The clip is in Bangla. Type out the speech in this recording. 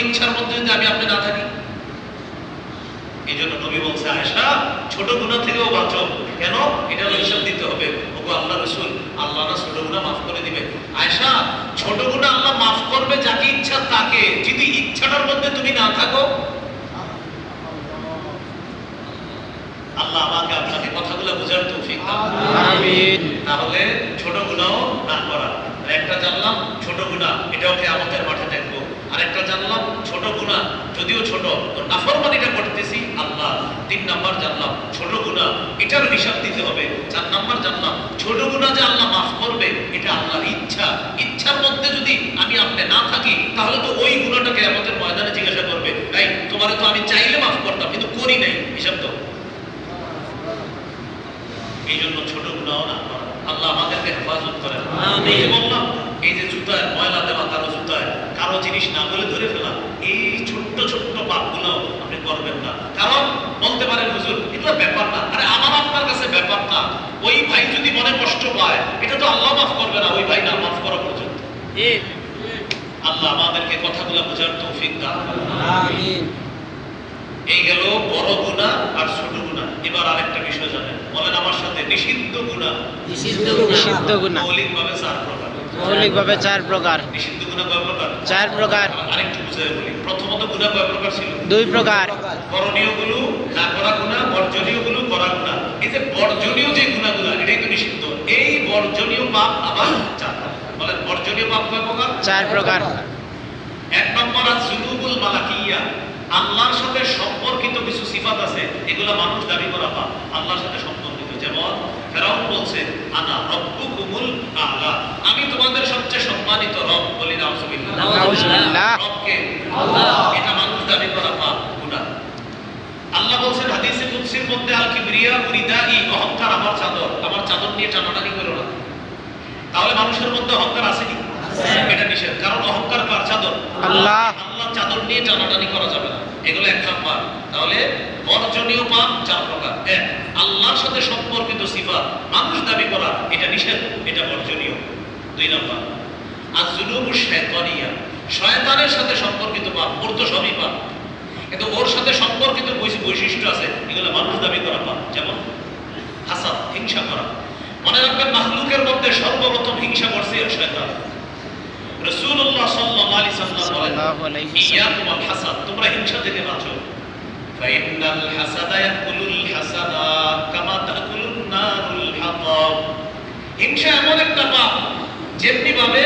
ইচ্ছার মধ্যে যদি আমি আপনি না থাকি। এই জন্য নবী বলছে আয়েশা ছোট গুনাহ থেকেও বাঁচো। কেন? এটা হিসাব দিতে হবে। ওগো আল্লাহ রাসূল, আল্লাহ না ছোট গুনাহ মাফ করে দিবে। আয়েশা ছোট গুনাহ আল্লাহ মাফ করবে যাকে ইচ্ছা তাকে, যদি ইচ্ছাটার মধ্যে তুমি না থাকো। আল্লাহ আমাকে আপনাকে কথাগুলো বোঝার তৌফিক দান। আমিন। তাহলে ছোট গুনাহ না করা। আর একটা জানলাম ছোট গুনাহ এটাও কিয়ামতের মাঠে দেখবো। আর একটা জানলাম ছোট গুনাহ যদিও ছোট তো নাফরমানিটা করতেছি আল্লাহ। 3 নাম্বার জানলাম ছোট গুনাহ এটার হিসাব দিতে হবে। 4 নাম্বার জানলাম ছোট গুনাহ যে আল্লাহ মাফ করবে এটা আল্লাহর ইচ্ছা। ইচ্ছার মধ্যে যদি আমি আপনি না থাকি তাহলে তো ওই গুনাহটা কিয়ামতের ময়দানে জিজ্ঞাসা করবে, ভাই তোমারে তো আমি চাইলে মাফ করতাম কিন্তু করি নাই, হিসাব তো। এই জন্য ছোট গুনাহ না করা। আল্লাহ আমাদেরকে হেফাজত করেন। আমিন। বললাম এই যে জুতায় ময়লা দেওয়া, কারো জুতায় কারো জিনিস না বলে ধরে ফেলা, এই ছোট্ট ছোট্ট পাপগুলো আপনি করবেন না। কারণ বলতে পারেন হুজুর এগুলো ব্যাপার না। আরে আমার আপনার কাছে ব্যাপার না। ওই ভাই যদি মনে কষ্ট পায় এটা তো আল্লাহ মাফ করবে না ওই ভাই না মাফ করা পর্যন্ত। আল্লাহ আমাদেরকে কথাগুলো বোঝার তৌফিক দান করেন। আমিন। এই গেল বড় গুনাহ আর ছোট গুনাহ। এবার আরেকটা বিষয় জানেন, বলেন আমার সাথে, নিষিদ্ধ গুনাহ। নিষিদ্ধ গুনাহ মৌলিকভাবে 4 প্রকার। মৌলিকভাবে 4 প্রকার। নিষিদ্ধ গুনাহ কয় প্রকার? 4 প্রকার। আরেকটু বুঝাই বলি। প্রথমত গুনাহ কয় প্রকার ছিল? 2 প্রকার। করণীয় গুলো না করা গুনাহ, বর্জনীয় গুলো করা গুনাহ। এই যে বর্জনীয় যে গুনাহগুলো এটাই তো নিষিদ্ধ। এই বর্জনীয় পাপ আবার 4 প্রকার। বলেন বর্জনীয় পাপ কয় প্রকার? 4 প্রকার। 1 নম্বর আয-যুনুবুল মালাকিয়া, আল্লাহর সাথে সম্পর্কিত কিছু সিফাত আছে এগুলা মানুষ দাবি করা পাপ, আল্লাহর সাথে সম্পর্কিত। যেমন ফেরাউন বলছে আনা রব্বুকুমুল আ'লা, আমি তোমাদের সবচেয়ে সম্মানিত রব। বলি নাউযুবিল্লাহ। নাউযুবিল্লাহ। রবকে আল্লাহ, এটা মানুষ দাবি করা পাপ, গুনাহ। আল্লাহ বলছেন হাদিসে কুদসির মধ্যে আল কিবরিয়া রিদাই, অহংকার আমার চাদর, আমার চাদর নিয়ে টানাটানি করো না। তাহলে মানুষের মধ্যে অহংকার আছে কি? এটা নিষেধ। কারণ অহংকার কার চাদর? আল্লাহ। আল্লাহর চাদর নিয়ে টানাটানি করা যাবে না। এগুলো 1 নাম্বার। তাহলে বর্জনীয় পাপ 4 প্রকার। 1, আল্লাহর সাথে সম্পর্কিত সিফাত মানুষ দাবি করা, এটা নিষেধ, এটা বর্জনীয়। 2 নাম্বার আয-যুনুবুশ শায়তানিয়া, শয়তানের সাথে সম্পর্কিত পাপ, ওর তো সবই পাপ কিন্তু ওর সাথে সম্পর্কিত বৈশিষ্ট্য আছে, এগুলো মানুষ দাবি করা পাপ। যেমন হাসাদ, হিংসা করা। মনে রাখবেন মাখলুকের মধ্যে সর্বপ্রথম হিংসা করছে শয়তান। রাসূলুল্লাহ সাল্লাল্লাহু আলাইহি ওয়াসাল্লাম বলেন ইয়াকুমুল হাসাদ, তোমরা হিংসা থেকে বাঁচো। ফাইন্নাল হাসাদা ইয়াকুলুল হাসাদা কামা তাকুলুন নারুল হাতাব, হিংসা এমন একটা পাপ যেমনি ভাবে